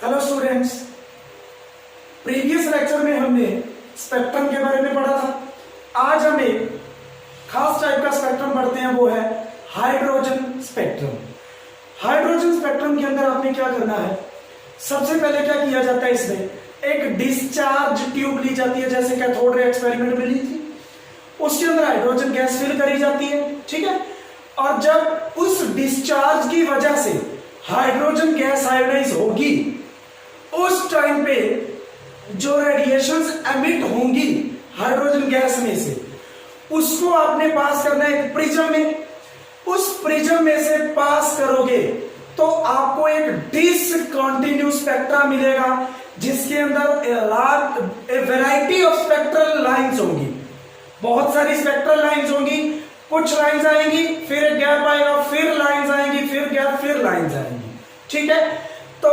Hello students, previous lecture में हमने spectrum के बारे में पढ़ा था। आज हम एक खास टाइप का स्पेक्ट्रम पढ़ते हैं, वो है हाइड्रोजन स्पेक्ट्रम। हाइड्रोजन स्पेक्ट्रम के अंदर आपने क्या करना है, सबसे पहले क्या किया जाता है, इसमें एक डिस्चार्ज ट्यूब ली जाती है, जैसे कैथोड रे एक्सपेरिमेंट में ली थी। उसके अंदर हाइड्रोजन गैस फिल करी जाती है, ठीक है। और जब उस डिस्चार्ज की वजह से हाइड्रोजन गैस आयोनाइज होगी, उस टाइम पे जो रेडिएशंस एमिट होंगी हाइड्रोजन गैस में से, उसको आपने पास करना है एक प्रिज्म में। उस प्रिज्म में से पास करोगे तो आपको एक डिसकंटिन्यूअस स्पेक्ट्रा मिलेगा, जिसके अंदर वैरायटी ऑफ स्पेक्ट्रल लाइंस होंगी। बहुत सारी स्पेक्ट्रल लाइंस होंगी, कुछ लाइंस आएंगी, फिर एक गैप आएगा, फिर लाइंस आएंगी, फिर गैप, फिर लाइंस आएंगी, ठीक है। तो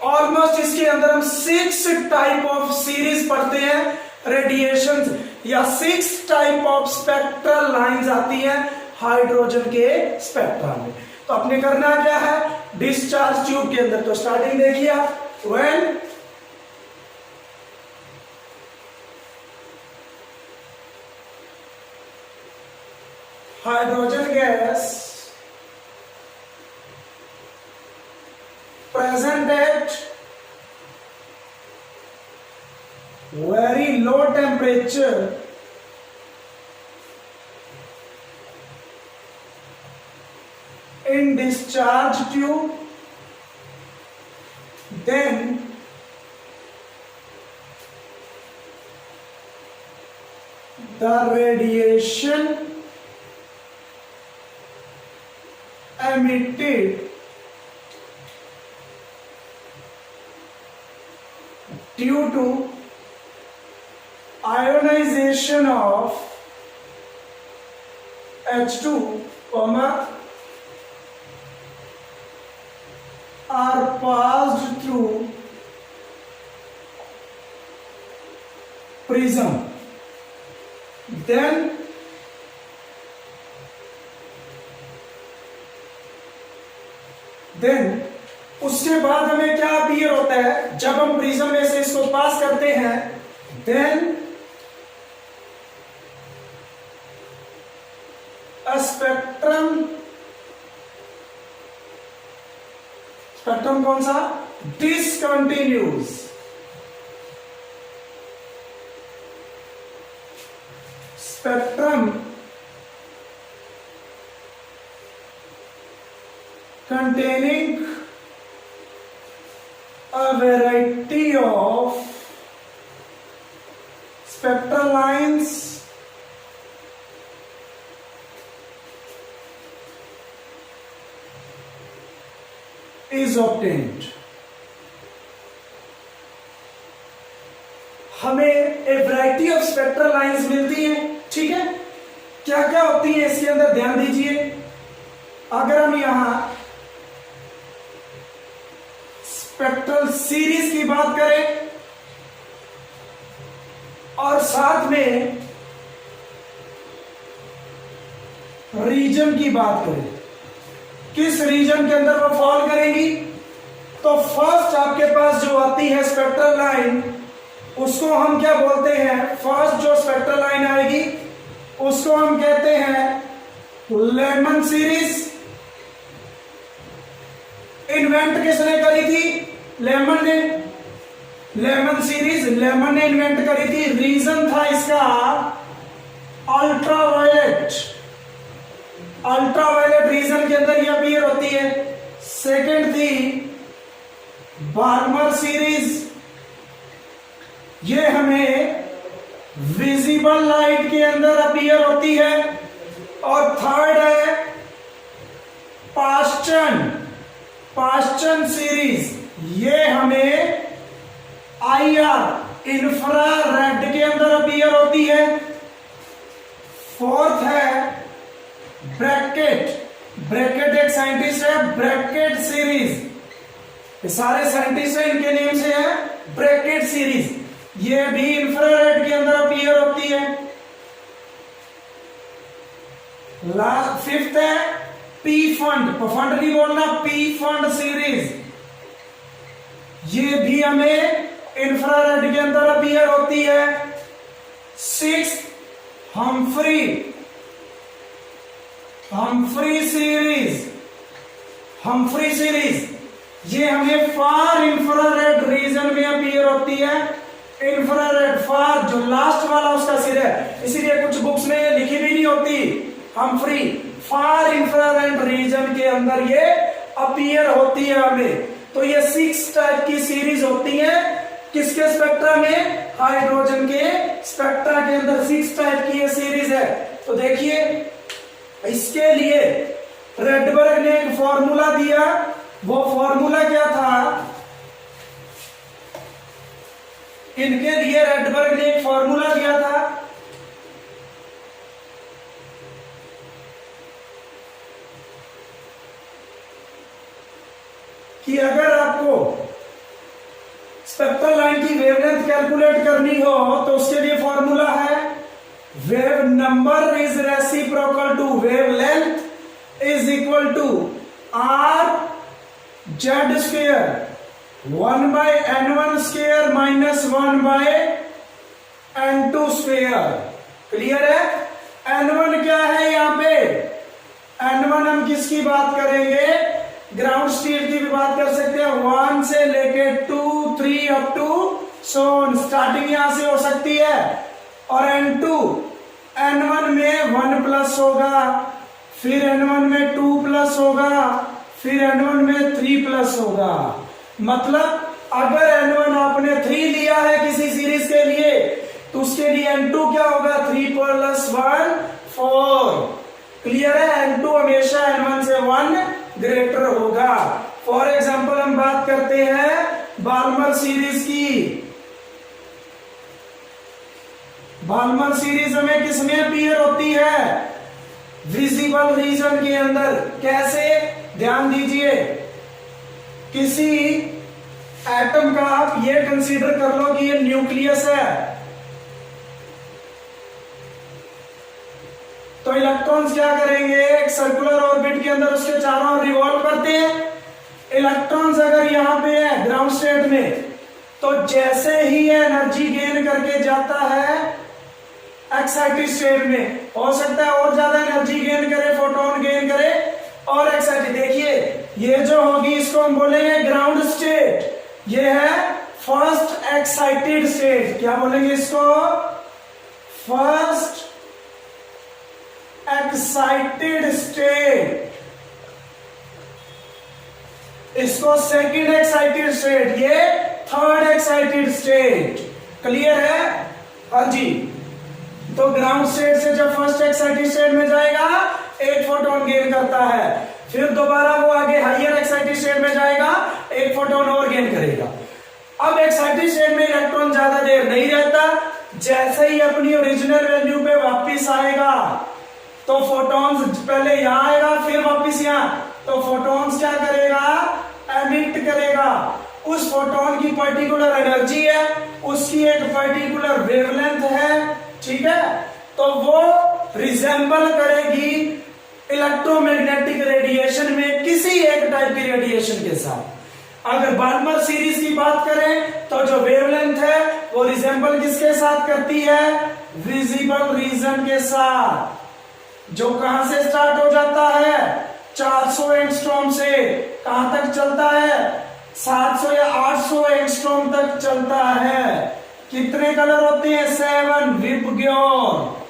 ऑलमोस्ट इसके अंदर हम 6 टाइप ऑफ सीरीज पढ़ते हैं, रेडिएशंस या 6 टाइप ऑफ स्पेक्ट्रल लाइंस आती हैं हाइड्रोजन के स्पेक्ट्रा में। तो अपने करना क्या है, डिस्चार्ज ट्यूब के अंदर तो स्टार्टिंग देखिए आप, when hydrogen gas present at very low temperature in discharge tube, then the radiation emitted due to ionization of H2, are passed through prism. Then उसके बाद हमें क्या अपीयर होता है, जब हम प्रिज्म में से इसको पास करते हैं, देन स्पेक्ट्रम कौन सा, discontinuous. Spectrum containing a variety of spectral lines is obtained. हमें एक वैरायटी ऑफ स्पेक्ट्रल लाइंस मिलती हैं, ठीक है। क्या क्या होती है इसके अंदर ध्यान दीजिए। अगर हम यहां स्पेक्ट्रल सीरीज की बात करें और साथ में रीजन की बात करें, किस रीजन के अंदर वो फॉल करेगी, तो फर्स्ट आपके पास जो आती है स्पेक्ट्रल लाइन, उसको हम क्या बोलते हैं, फर्स्ट जो स्पेक्ट्रल लाइन आएगी उसको हम कहते हैं लेमन सीरीज। इन्वेंट किसने करी थी, लेमन ने। लेमन सीरीज लेमन ने इन्वेंट करी थी। रीजन था इसका अल्ट्रावायलेट। अल्ट्रावायलेट रीजन के अंदर ये अपीयर होती है। सेकंड थी बार्मर सीरीज, ये हमें विजिबल लाइट के अंदर अपीयर होती है। और थर्ड है पास्चन सीरीज, ये हमें IR इंफ्रारेड के अंदर अपीयर होती है। फोर्थ है ब्रैकेट एक साइंटिस्ट है, ब्रैकेट सीरीज, ये सारे साइंटिस्ट हैं, इनके नेम से है ब्रैकेट सीरीज, ये भी इंफ्रारेड के अंदर अपीयर होती है। फिफ्थ है पी फंड, फंड नहीं बोलना, पी फंड सीरीज, ये भी हमें इंफ्रारेड के अंदर अपीयर होती है। 6 हम्फ्री सीरीज ये हमें फार इंफ्रारेड रीजन में अपीयर होती है। इंफ्रारेड फार जो लास्ट वाला उसका सिर है, इसीलिए कुछ बुक्स में लिखी भी नहीं होती हम्फ्री। फार इंफ्रारेड रीजन के अंदर ये अपीयर होती है हमें। तो ये 6 टाइप की सीरीज होती है किसके स्पेक्ट्रा में? हाइड्रोजन के स्पेक्ट्रा के अंदर 6 टाइप की ये सीरीज है। तो देखिए इसके लिए रेडबर्ग ने एक फॉर्मूला दिया। वो फॉर्मूला क्या था? इनके लिए रेडबर्ग ने एक फॉर्मूला दिया था। कि अगर आपको स्पेक्ट्रल लाइन की वेवलेंथ कैलकुलेट करनी हो तो उसके लिए फॉर्मूला है wave number is reciprocal to wavelength is equal to R Z square 1/n1 square minus 1/n2 square. Clear है? n1 क्या है यहाँ पे? n1 हम किसकी बात करेंगे? ग्राउंड स्टेट की भी बात कर सकते हैं। 1 से लेके 2 3 अप टू सोन स्टार्टिंग यहां से हो सकती है। और n2 n1 में 1 प्लस होगा, फिर n1 में 2 प्लस होगा, फिर n1 में 3 प्लस होगा। मतलब अगर n1 आपने 3 लिया है किसी सीरीज के लिए तो उसके लिए n2 क्या होगा? 3 + 1 4। क्लियर है? n2 हमेशा n1 से 1 ग्रेटर होगा। फॉर एग्जाम्पल हम बात करते हैं बाल्मर सीरीज की। बाल्मर सीरीज हमें किसमें अपीयर होती है? विजिबल रीजन के अंदर। कैसे? ध्यान दीजिए, किसी एटम का आप ये कंसीडर कर लो कि ये न्यूक्लियस है, तो इलेक्ट्रॉन्स क्या करेंगे? एक सर्कुलर ऑर्बिट के अंदर उसके चारों ओर रिवॉल्व करते हैं। इलेक्ट्रॉन्स अगर यहां पे है ग्राउंड स्टेट में, तो जैसे ही एनर्जी गेन करके जाता है एक्साइटेड स्टेट में, हो सकता है और ज्यादा एनर्जी गेन करे, फोटोन गेन करे और एक्साइटेड। देखिए ये जो होगी इसको हम बोलेंगे ग्राउंड स्टेट। ये है फर्स्ट एक्साइटेड स्टेट। क्या बोलेंगे इसको? First excited state. इसको सेकंड एक्साइटेड स्टेट, ये थर्ड एक्साइटेड स्टेट। क्लियर है? हाँ जी। तो ग्राउंड स्टेट से जब फर्स्ट एक्साइटेड स्टेट में जाएगा 1 फोटोन गेन करता है, फिर दोबारा वो आगे हायर एक्साइटेड स्टेट में जाएगा 1 फोटोन और गेन करेगा। अब एक्साइटेड स्टेट में इलेक्ट्रॉन ज्यादा देर नहीं रहता, जैसे ही अपनी ओरिजिनल वैल्यू पे वापिस आएगा तो फोटॉन्स पहले यहां आएगा फिर वापिस यहां, तो फोटॉन्स क्या करेगा? एमिट करेगा। उस फोटोन की पर्टिकुलर एनर्जी है, उसकी एक पर्टिकुलर वेवलेंथ है, ठीक है? तो वो रिजेंबल करेगी इलेक्ट्रोमैग्नेटिक रेडिएशन में किसी एक टाइप की रेडिएशन के साथ। अगर बाल्मर सीरीज की बात करें तो जो वेवलेंथ है वो रिजेंबल किसके साथ करती है? विजिबल रीजन के साथ, जो कहां से स्टार्ट हो जाता है? 400 एंगस्ट्रॉम से कहां तक चलता है? 700 या 800 एंगस्ट्रॉम तक चलता है। कितने कलर होते हैं? 7 विबग्योर,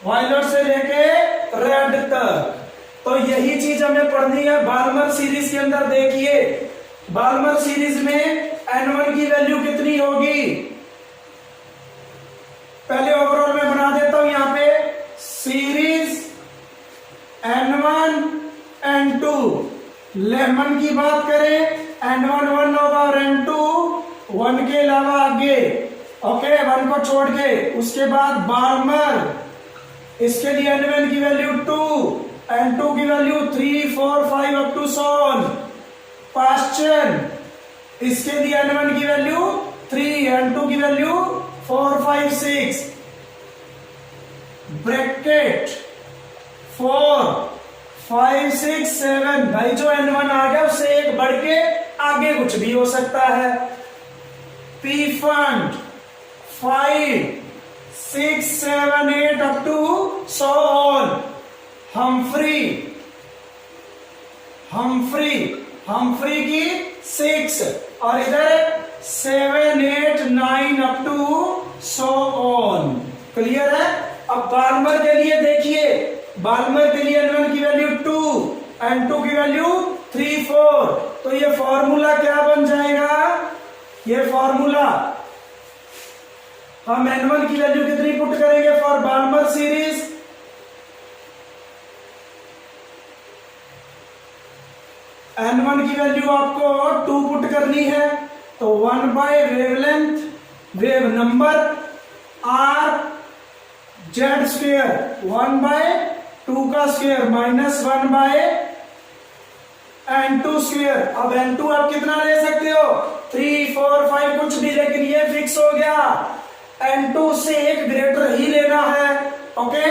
वायलेट से लेके रेड तक। तो यही चीज हमें पढ़नी है बाल्मर सीरीज के अंदर। देखिए बाल्मर सीरीज में n1 की वैल्यू कितनी होगी? पहले ओवरऑल में बना देता हूं यहां पे सीरीज n1 n2। लेमन की बात करें n1 1 होगा और n2 1 के अलावा आगे, ओके 1 को छोड़ के। उसके बाद बाल्मर, इसके लिए n1 की वैल्यू 2, n2 की value 3 4 5 up to so on. Question, इसके लिए n1 की वैल्यू 3, n2 की वैल्यू 4 5 6, ब्रैकेट 4 5 6 7। भाई जो n1 आ गया उससे एक बढ़ के आगे कुछ भी हो सकता है। Pfund 5 6 7 8 up to so on. Humphrey की 6 और इधर 7 8 9 up to so on. Clear है। अब बाल्मर के लिए देखिए, बाल्मर के लिए N1 की वैल्यू 2, N2 की वैल्यू 3 4। तो ये फॉर्मूला क्या बन जाएगा, ये फॉर्मूला हम N1 की वैल्यू कितनी पुट करेंगे फॉर बाल्मर सीरीज, N1 की वैल्यू आपको 2 पुट करनी है। तो 1 by wavelength, wave number R Z square 1 by 2 का square minus 1 by N2 square. अब N2 आप कितना ले सकते हो, 3 4 5 कुछ भी, लेकिन ये फिक्स हो गया N2 से एक ग्रेटर ही लेना है। ओके।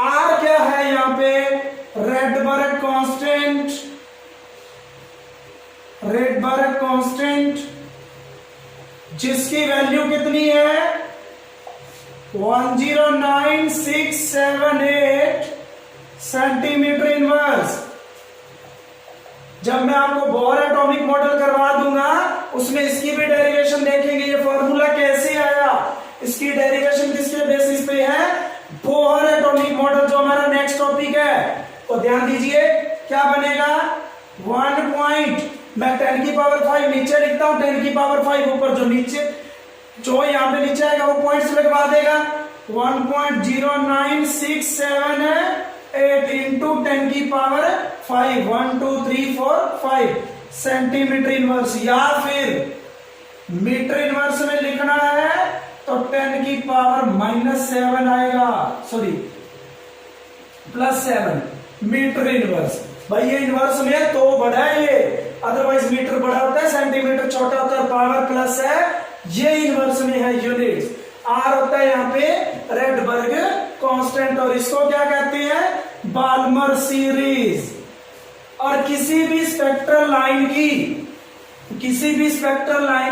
R क्या है यहाँ पे, रेडबर्ग कांस्टेंट जिसकी वैल्यू कितनी है 109,678 सेंटीमीटर इनवर्स। जब मैं आपको बोर एटॉमिक मॉडल करवा दूंगा उसमें इसकी भी डेरिवेशन देखेंगे, ये फॉर्मूला कैसे आया, इसकी डेरिवेशन किसके बेसिस पे है, बोर एटॉमिक मॉडल जो हमारा नेक्स्ट टॉपिक है। तो ध्यान दीजिए क्या बनेगा, 1 पॉइंट, मैं 10 की पावर 5 नीचे लिखता हूं, 10 की पावर 5 ऊपर, जो नीचे जो यहाँ पे नीचे आएगा वो पॉइंट्स लगवा देगा। 1.09678 इंटू 10 की पावर 5 1 2 3 4 5 सेंटीमीटर इनवर्स, या फिर मीटर इनवर्स में लिखना है तो 10 की पावर -7 आएगा, सॉरी +7 मीटर इनवर्स। भाई ये इनवर्स में तो बड़ा है ये, अदरवाइज मीटर बड़ा होता है, सेंटीमीटर छोटा होता है, पावर प्लस है, ये इनवर्स में है यूनिट्स। आर होता है यहाँ पे रेडबर्ग कांस्टेंट, और इसको क्या कहते हैं, बाल्मर सीरीज। और किसी भी स्पेक्ट्रल लाइन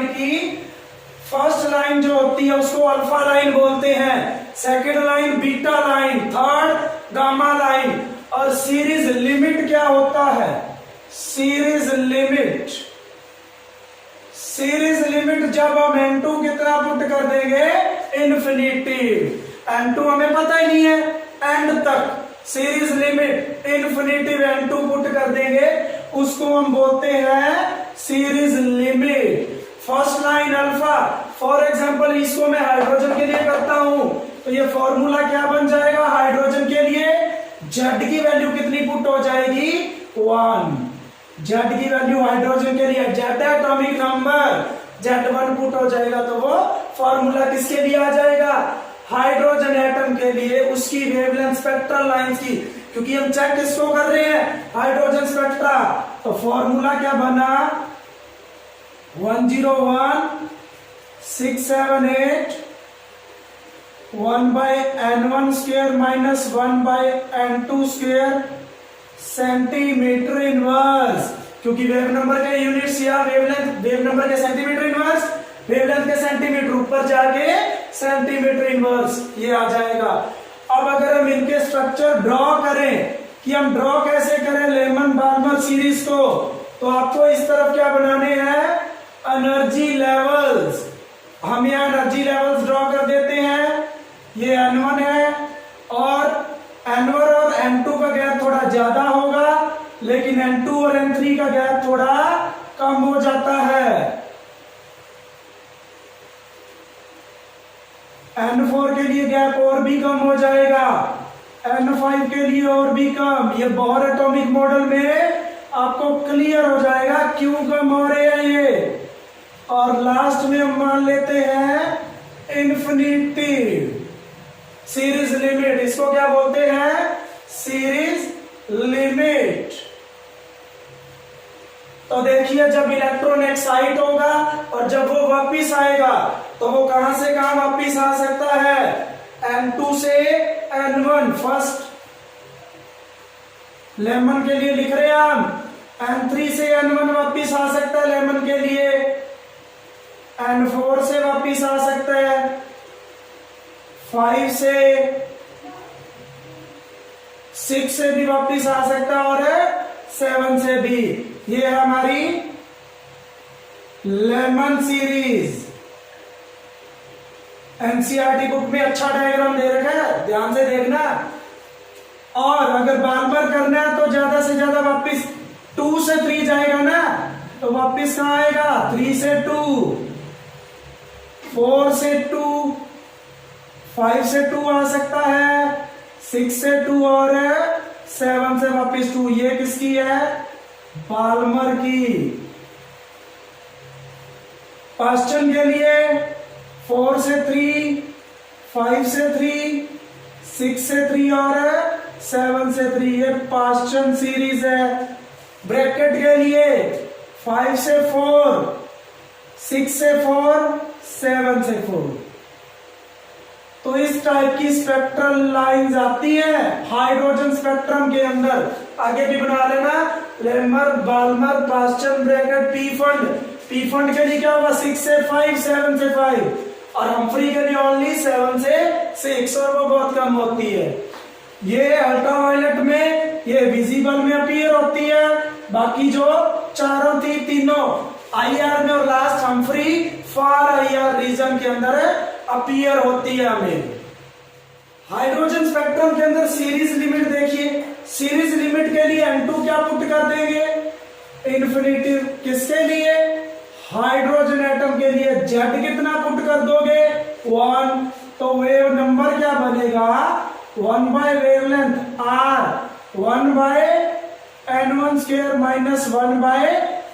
की फर्स्ट लाइन जो होती है उसको अल्फा लाइन बोलते हैं, second line beta line, third gamma line. और सीरीज लिमिट क्या होता है, सीरीज लिमिट जब हम N2 कितना पुट कर देंगे, इन्फिनिटी। N2 हमें पता ही नहीं है, एंड तक series limit infinity N2 put कर देंगे, उसको हम बोलते हैं series limit. First line alpha, for example इसको मैं हाइड्रोजन के लिए करता हूं, तो ये फॉर्मूला क्या बन जाएगा, हाइड्रोजन के लिए Z की वैल्यू कितनी पुट हो जाएगी, 1। Z की वैल्यू हाइड्रोजन के लिए Z atomic number Z1 put हो जाएगा, तो वो फॉर्मूला किसके लिए आ जाएगा, हाइड्रोजन एटम के लिए, उसकी वेवलेंथ स्पेक्ट्रल लाइंस की, क्योंकि हम चेक किसको कर रहे हैं, हाइड्रोजन स्पेक्ट्रा। तो फॉर्मूला क्या बना, 101,678 1 by N1 square minus 1 by N2 square centimetre inverse, क्योंकि वेव नंबर के यूनिट्स या वेवलेंथ, वेव नंबर के सेंटीमीटर इनवर्स, वेवलेंथ के सेंटीमीटर, ऊपर जाके सेंटीमीटर इनवर्स ये आ जाएगा। अब अगर हम इनके स्ट्रक्चर ड्रॉ करें, कि हम ड्रॉ कैसे करें लेमन बाल्मर सीरीज को, तो आपको इस तरफ क्या बनाने हैं, एनर्जी लेवल्स। हम यहाँ एनर्जी लेवल्स ड्रॉ कर देते हैं, ये N1 है, और N1 और N2 का गैप थोड़ा ज्यादा होगा, लेकिन N2 और N3 का गैप थोड़ा कम हो जाता है। N4 के लिए गैप और भी कम हो जाएगा, N5 के लिए और भी कम। ये बोर एटॉमिक मॉडल में आपको क्लियर हो जाएगा क्यों कम हो रहे हैं ये। और लास्ट में हम मान लेते हैं इन्फिनिटी, सीरीज लिमिट, इसको क्या बोलते हैं, सीरीज लिमिट। तो देखिए जब इलेक्ट्रॉन एक्साइट होगा और जब वो वापिस आएगा तो वो कहां से कहां वापिस आ सकता है, N2 से N1। फर्स्ट लेमन के लिए लिख रहे हैं हम N3 से N1 वापिस आ सकता है लेमन के लिए, N4 से वापिस आ सकता है, 5 से 6 से भी वापिस आ सकता है और 7 से भी। ये है हमारी लेमन सीरीज। एनसीईआरटी बुक में अच्छा डायग्राम दे रखा है, ध्यान से देखना। और अगर बार बार करना है तो ज्यादा से ज्यादा वापिस 2 से 3 जाएगा ना, तो वापिस कहां आएगा, 3 से 2, 4 से 2, 5 से 2 आ सकता है, 6 से 2 और 7 से वापिस 2। ये किसकी है, बाल्मर की। पास्टन के लिए 4 से 3, 5 से 3, 6 से 3 और 7 से 3, ये पास्टन सीरीज है। ब्रैकेट के लिए 5 से 4, 6 से 4, 7 से 4। तो इस टाइप की स्पेक्ट्रल लाइंस आती है हाइड्रोजन स्पेक्ट्रम के अंदर। आगे भी बना लेना, Lyman, Balmer, Paschen, Brackett, Pfund. Pfund के लिए क्या होगा, 6 से 5, 7 से 5, और हम्फ्री के लिए ओनली 7 से 6, और वो बहुत कम होती है। ये अल्ट्रावायलेट में, ये विजिबल में अपीयर होती है। बाकी जो चारों थी, तीनों आईआर में और लास्ट हम्फ्री फार आईआर रीजन के अंदर अपीयर होती है हमें। हाइड्रोजन स्पेक्ट्रम के अंदर सीरीज लिमिट देखिए। सीरीज लिमिट के लिए N2 क्या पुट कर देंगे, इन्फिनिटी। किसके लिए, हाइड्रोजन एटम के लिए Z कितना पुट कर दोगे, 1। तो वेव नंबर क्या बनेगा, 1 by wavelength R, 1 by N1 square minus 1 by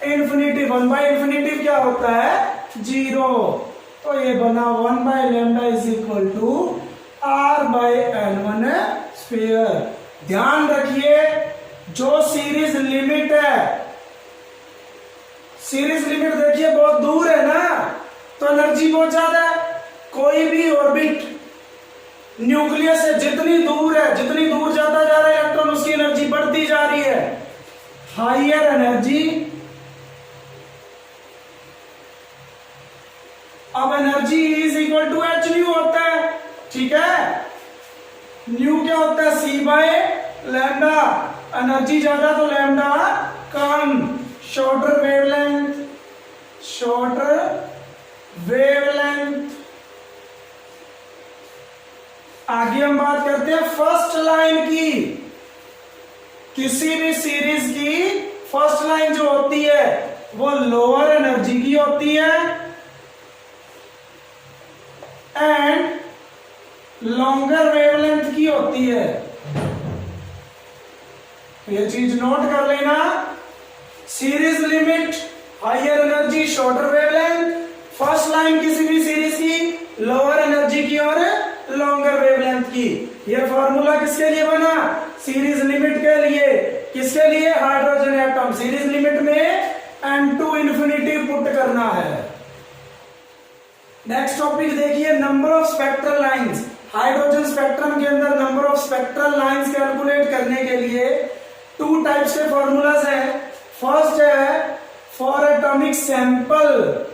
infinity. 1 by infinity क्या होता है, 0। तो ये बना 1 by lambda is equal to R by N1 square. ध्यान रखिए, जो सीरीज लिमिट है, सीरीज लिमिट देखिए बहुत दूर है ना, तो एनर्जी बहुत ज्यादा है। कोई भी ऑर्बिट न्यूक्लियस से जितनी दूर है, जितनी दूर जाता जा रहा है इलेक्ट्रॉन, उसकी एनर्जी बढ़ती जा रही है। हायर एनर्जी, अब energy is equal to h nu होता है, ठीक है। न्यू क्या होता है, सी बाय लैम्डा। एनर्जी ज्यादा तो लैम्डा कम। Shorter wavelength, shorter wavelength. आगे हम बात करते हैं फर्स्ट लाइन की। किसी भी सीरीज की फर्स्ट लाइन जो होती है वो लोअर एनर्जी की होती है एंड लॉन्गर वेवलेंथ की होती है। ये चीज नोट कर लेना, series limit, higher energy, shorter wavelength. First line किसी भी सीरीज की लोअर एनर्जी की और लॉन्गर वेवलेंथ की। ये फॉर्मूला किसके लिए बना, सीरीज लिमिट के लिए। किसके लिए, हाइड्रोजन एटम। सीरीज लिमिट में N2 इन्फिनिटी पुट करना है। नेक्स्ट टॉपिक देखिए, number of spectral lines. Hydrogen spectrum के अंदर number of spectral lines calculate करने के लिए 2 टाइप्स के फॉर्मूलाज हैं। फर्स्ट है for atomic sample.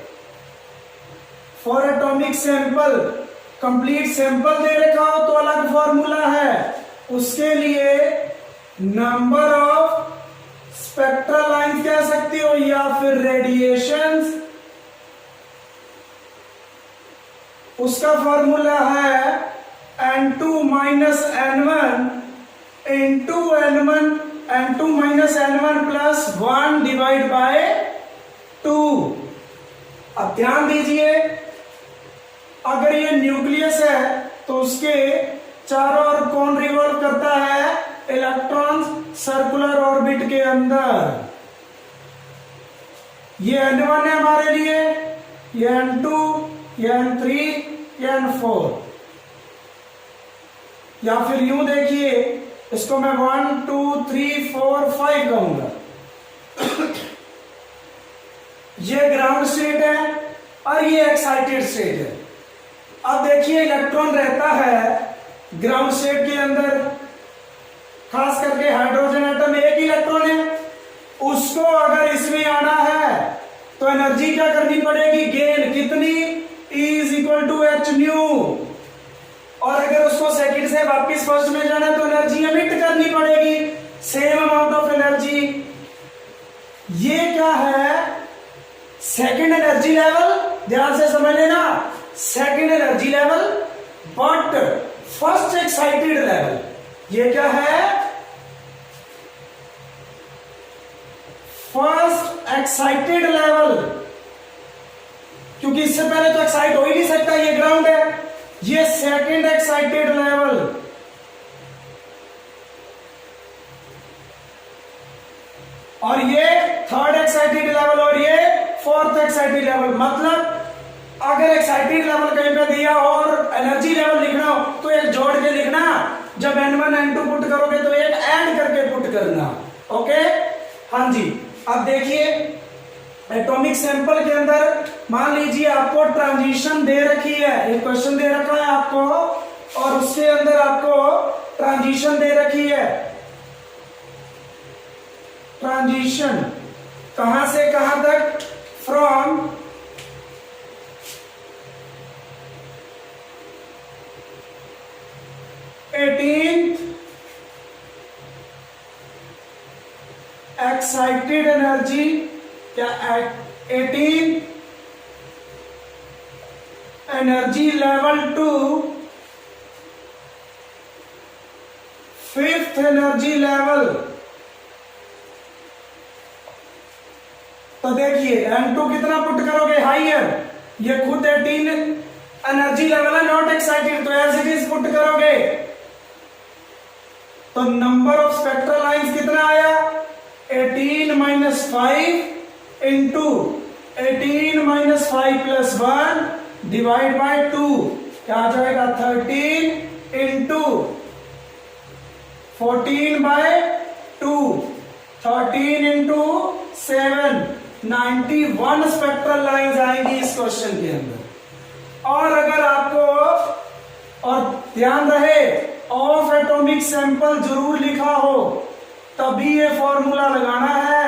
For atomic sample, complete sample दे रखा हो तो अलग फॉर्मूला है, उसके लिए नंबर ऑफ स्पेक्ट्रल लाइंस कह सकती हो या फिर रेडिएशंस। उसका फॉर्मूला है N2 minus N1 into N1, N2 minus N1 plus 1 divide by 2। अब ध्यान दीजिए, अगर ये न्यूक्लियस है तो उसके चारों ओर कौन रिवॉल्व करता है, इलेक्ट्रॉन सर्कुलर ऑर्बिट के अंदर। ये N1 है हमारे लिए, ये N2, ये N3, ये N4। या फिर यूं देखिए, इसको मैं 1 2 3 4 5 कहूंगा। ये ग्राउंड स्टेट है और ये एक्साइटेड स्टेट है। अब देखिए, इलेक्ट्रॉन रहता है ग्राउंड स्टेट के अंदर, खास करके हाइड्रोजन एटम में एक इलेक्ट्रॉन है, उसको अगर इसमें आना है तो एनर्जी क्या करनी पड़ेगी, गेन कितनी, is equal to h nu. और अगर उसको सेकंड से वापस फर्स्ट में जाना है तो एनर्जी एमिट करनी पड़ेगी, सेम अमाउंट ऑफ एनर्जी। ये क्या है, सेकंड एनर्जी लेवल, ध्यान से समझ लेना, second energy level but first excited level. ये क्या है, फर्स्ट एक्साइटेड लेवल, क्योंकि इससे पहले तो एक्साइट हो ही नहीं सकता, ये ग्राउंड है। ये सेकंड एक्साइटेड लेवल, और ये थर्ड एक्साइटेड लेवल, और ये फोर्थ एक्साइटेड लेवल। मतलब अगर एक्साइटेड लेवल कहीं पे दिया और एनर्जी लेवल लिखना हो तो एक जोड़ के लिखना, जब N1 N2 पुट करोगे तो एक ऐड करके पुट करना। ओके, हाँ जी। अब देखिए एटॉमिक सैंपल के अंदर मान लीजिए आपको ट्रांजिशन दे रखी है, एक क्वेश्चन दे रखा है आपको, और उसके अंदर आपको ट्रांजिशन दे रखी है। ट्रांजिशन कहां से कहां तक, फ्रॉम एक्साइटेड एनर्जी या 18 energy level to 5th energy level. तो देखिए N2 कितना पुट करोगे, हाइयर, ये खुद 18 एनर्जी लेवल है, नॉट एक्साइटेड, तो एज इट इज पुट करोगे तो नंबर ऑफ स्पेक्ट्रल लाइंस कितना आया, 18 minus 5 into 18 minus 5 plus 1 divide by 2, क्या आ जाएगा 13 into 14 by 2, 13 into 7, 91 spectral lines आएंगी इस क्वेश्चन के अंदर। और अगर आपको, और ध्यान रहे ऑफ एटॉमिक सैंपल जरूर लिखा हो तभी ये फॉर्मूला लगाना है,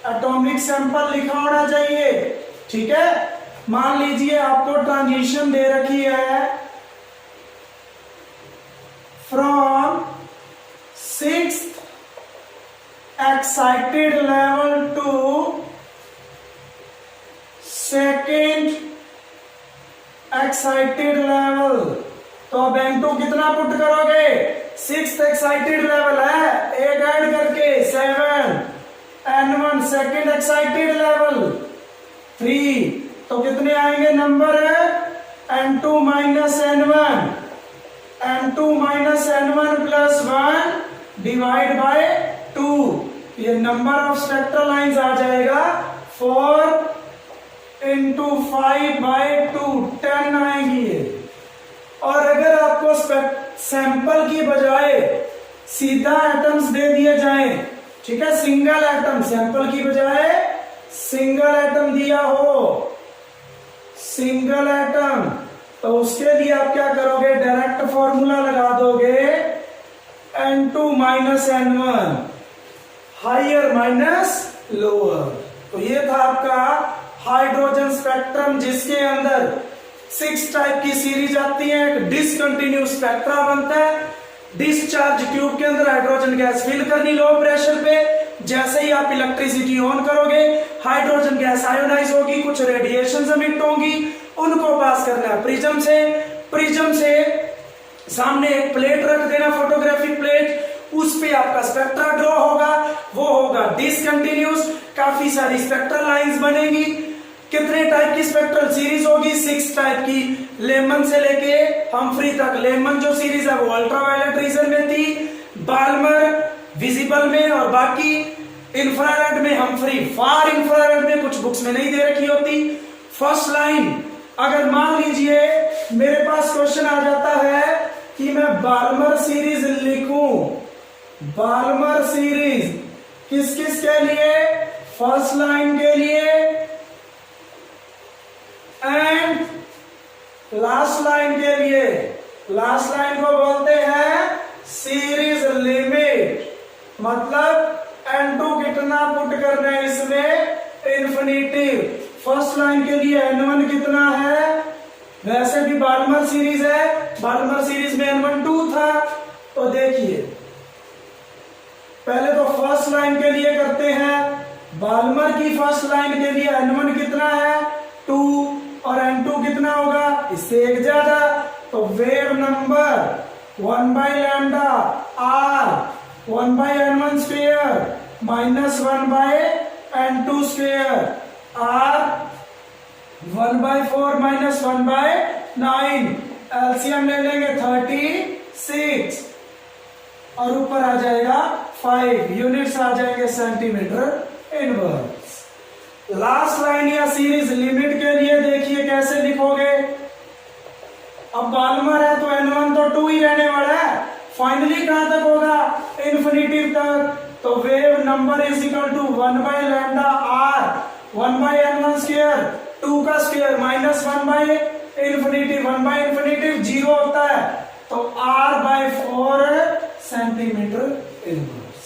एटॉमिक सैंपल लिखा होना चाहिए, ठीक है। मान लीजिए आपको ट्रांजिशन दे रखी है from 6th excited level to 2nd excited level, तो अब N2 कितना पुट करोगे, 6th एक्साइटेड लेवल है, एक ऐड करके 7, N1 सेकंड एक्साइटेड लेवल 3, तो कितने आएंगे नंबर है, N2 minus N1, N2 minus N1 plus 1 divide by 2, ये नंबर ऑफ स्पेक्ट्रल लाइंस आ जाएगा 4 इंटू 5 बाय 2, 10 आएंगी ये। और अगर आपको सैंपल की बजाय सीधा एटम्स दे दिए जाएं, ठीक है, सिंगल एटम, सैंपल की बजाय सिंगल एटम दिया हो, सिंगल एटम, तो उसके लिए आप क्या करोगे, डायरेक्ट फॉर्मूला लगा दोगे N2 minus N1, higher minus lower. तो ये था आपका हाइड्रोजन स्पेक्ट्रम, जिसके अंदर 6 टाइप की सीरीज आती है, एक डिसकंटिन्यूस स्पेक्ट्रा बनता है। डिस्चार्ज ट्यूब के अंदर हाइड्रोजन गैस फिल करनी लो प्रेशर पे, जैसे ही आप इलेक्ट्रिसिटी ऑन करोगे हाइड्रोजन गैस आयोनाइज होगी, कुछ रेडिएशन एमिट होंगी, उनको पास करना है प्रिज्म से। प्रिज्म से सामने एक प्लेट रख देना, फोटोग्राफिक प्लेट, उस पे आपका स्पेक्ट्रा ड्रॉ होगा, वो होगा डिसकंटिन्यूस, काफी सारी स्पेक्ट्रल लाइंस बनेगी। कितने टाइप की स्पेक्ट्रल सीरीज होगी, 6 टाइप की, लेमन से लेके हम्फ्री तक। लेमन जो सीरीज है वो अल्ट्रावायलेट रीजन में थी, बाल्मर विजिबल में, और बाकी इंफ्रारेड में हम्फ्री, फार इंफ्रारेड में, कुछ बुक्स में नहीं दे रखी होती। फर्स्ट लाइन, अगर मान लीजिए मेरे पास क्वेश्चन आ जाता है कि मैं बाल्मर सीरीज लिखूं, बाल्मर सीरीज किस किस के लिए, फर्स्ट लाइन के लिए एंड लास्ट लाइन के लिए। लास्ट लाइन को बोलते हैं सीरीज लिमिट, मतलब N2 कितना करना है इसमें इन्फिनिटिव। फर्स्ट लाइन के लिए N1 कितना है, वैसे भी बाल्मर सीरीज है, बाल्मर सीरीज में N1 2 था। तो देखिए पहले तो फर्स्ट लाइन के लिए करते हैं, बाल्मर की फर्स्ट लाइन के लिए N1 कितना है 2 और N2 कितना होगा इससे एक ज्यादा, तो wave number 1 by lambda r 1 by N1 square minus 1 by N2 square r 1 by 4 minus 1 by 9, LCM ले लेंगे 36 और ऊपर आ जाएगा 5, यूनिट्स आ जाएंगे सेंटीमीटर इनवर्स। लास्ट लाइन या सीरीज लिमिट के लिए देखिए कैसे लिखोगे। अब बाल्मर है तो N1 तो 2 ही रहने वाला है, फाइनली कहां तक होगा इन्फिनिटी तक, तो wave number is equal to 1 by lambda r 1 by N1 square 2 का स्क्वायर minus 1 by infinity, 1 by infinity 0 होता है, तो r/4 सेंटीमीटर इनवर्स।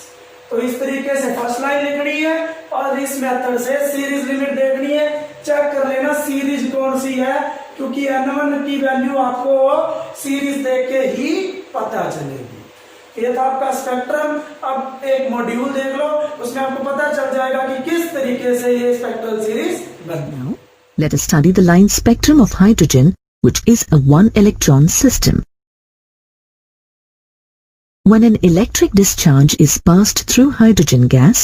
तो इस तरीके से फर्स्ट लाइन लिखनी है और इस मेथड से सीरीज लिमिट देखनी है। चेक कर लेना सीरीज कौन सी है, क्योंकि N1 की वैल्यू आपको सीरीज देख के ही पता चलेगी। ये था आपका स्पेक्ट्रम। अब एक मॉड्यूल देख लो, उसमें आपको पता चल जाएगा कि किस तरीके से ये स्पेक्ट्रल सीरीज बनती है। Let us study the line spectrum of hydrogen, which is a one-electron system. When an electric discharge is passed through hydrogen gas,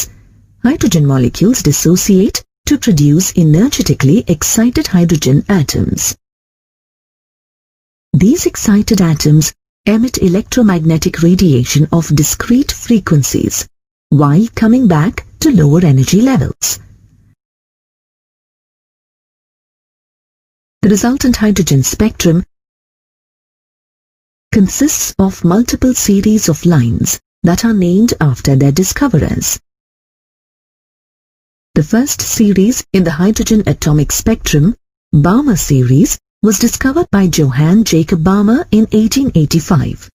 hydrogen molecules dissociate to produce energetically excited hydrogen atoms. These excited atoms emit electromagnetic radiation of discrete frequencies, while coming back to lower energy levels. The resultant hydrogen spectrum consists of multiple series of lines that are named after their discoverers. The first series in the hydrogen atomic spectrum, Balmer series, was discovered by Johann Jacob Balmer in 1885.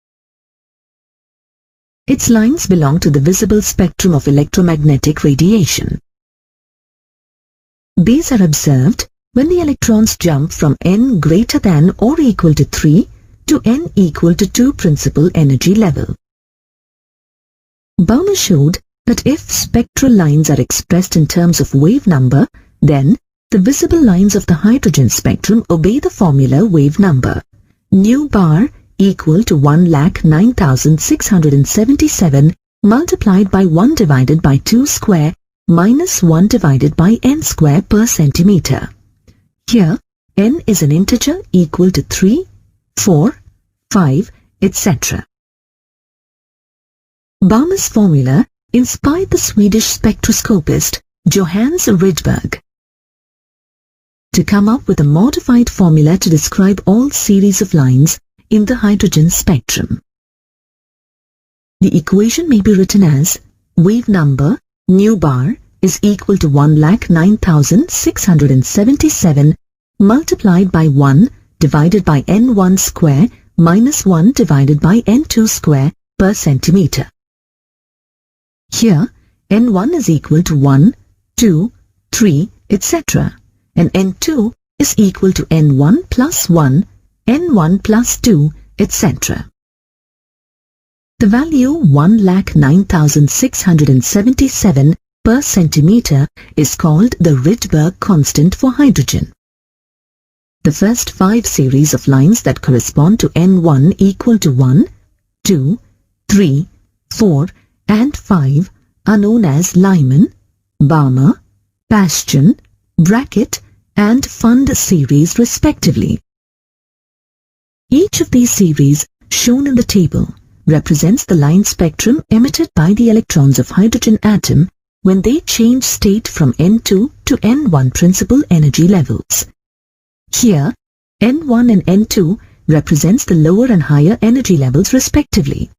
Its lines belong to the visible spectrum of electromagnetic radiation. These are observed when the electrons jump from n greater than or equal to 3 to n equal to 2 principal energy level. Balmer showed that if spectral lines are expressed in terms of wave number, then the visible lines of the hydrogen spectrum obey the formula wave number nu bar equal to 1,09,677 multiplied by 1 divided by 2 square minus 1 divided by n square per centimeter. Here, n is an integer equal to 3, 4, 5, etc. Balmer's formula inspired the Swedish spectroscopist Johannes Rydberg to come up with a modified formula to describe all series of lines in the hydrogen spectrum. The equation may be written as wave number nu bar is equal to 1,09,677 multiplied by 1 divided by n1 square minus 1 divided by n2 square per centimeter. Here, n1 is equal to 1, 2, 3, etc. and n2 is equal to n1 plus 1, n1 plus 2, etc. The value 1,09,677 per centimeter is called the Rydberg constant for hydrogen. The first 5 series of lines that correspond to N1 equal to 1, 2, 3, 4 and 5 are known as Lyman, Balmer, Bastian, Brackett and Fund series respectively. Each of these series shown in the table represents the line spectrum emitted by the electrons of hydrogen atom when they change state from N2 to N1 principal energy levels. Here, N1 and N2 represents the lower and higher energy levels respectively.